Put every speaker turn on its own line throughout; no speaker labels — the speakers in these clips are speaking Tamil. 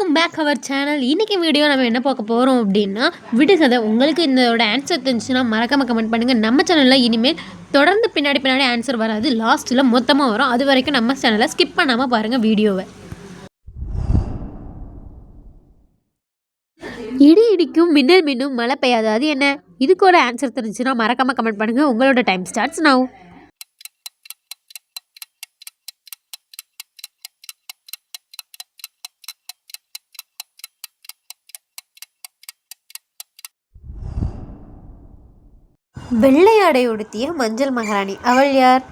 Welcome back our channel. இன்றைக்கி வீடியோ நம்ம என்ன பார்க்க போகிறோம் அப்படின்னா, விடுகதை. உங்களுக்கு இதோட ஆன்சர் தெரிஞ்சுன்னா மறக்காமல் கமெண்ட் பண்ணுங்கள். நம்ம சேனலில் இனிமேல் தொடர்ந்து பின்னாடி ஆன்சர் வராது, லாஸ்ட்டில் மொத்தமாக வரும். அது வரைக்கும் நம்ம சேனலை ஸ்கிப் பண்ணாமல் பாருங்கள் வீடியோவை. இடி இடிக்கும், மின்னல் மின்னும், மழை பெய்யாது, அது என்ன? இதுக்கோட ஆன்சர் தெரிஞ்சுன்னா மறக்காமல் கமெண்ட் பண்ணுங்கள். உங்களோட டைம் ஸ்டார்ட்ஸ் நவ். வெள்ளை ஆடை உடுத்திய மஞ்சள் மகாராணி, அவள் யார்?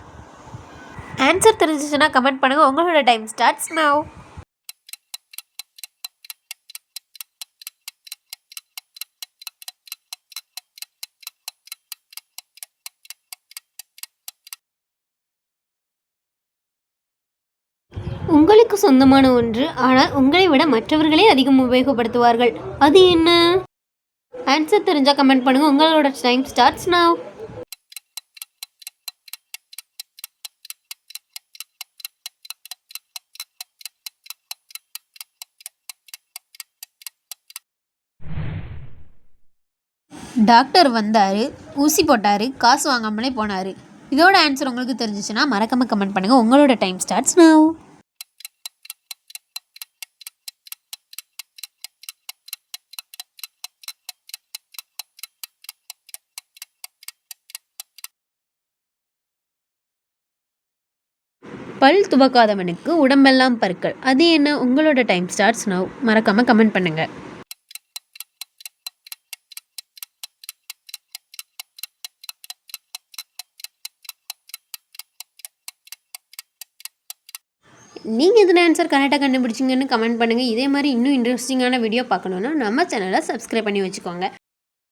ஆன்சர் தெரிஞ்சிச்சுன்னா கமெண்ட் பண்ணுங்கள். உங்களோட டைம் ஸ்டார்ட்ஸ் நவ். உங்களுக்கு சொந்தமான ஒன்று, ஆனால் உங்களை விட மற்றவர்களே அதிகம் உபயோகப்படுத்துவார்கள், அது என்ன? ஆன்சர் தெரிஞ்சால் கமெண்ட் பண்ணுங்கள். உங்களோட டைம் ஸ்டார்ட்ஸ் நவ். டாக்டர் வந்தார், ஊசி போட்டார், காசு வாங்காமலே போனார். இதோட ஆன்சர் உங்களுக்கு தெரிஞ்சிச்சுன்னா மறக்காமல் கமெண்ட் பண்ணுங்கள். உங்களோட டைம் ஸ்டார்ட்ஸ் நவ். பல் துவக்காதவனுக்கு உடம்பெல்லாம் பற்கள், அது என்ன? உங்களோட டைம் ஸ்டார்ட்ஸ் நவ். மறக்காமல் கமெண்ட் பண்ணுங்கள். நீங்கள் இதில் ஆன்சர் கரெக்டாக கண்டுபிடிச்சிங்கன்னு கமெண்ட் பண்ணுங்கள். இதே மாதிரி இன்னும் இன்ட்ரெஸ்டிங்கான வீடியோ பார்க்கணுன்னா நம்ம சேனலை சப்ஸ்கிரைப் பண்ணி வச்சுக்கோங்க.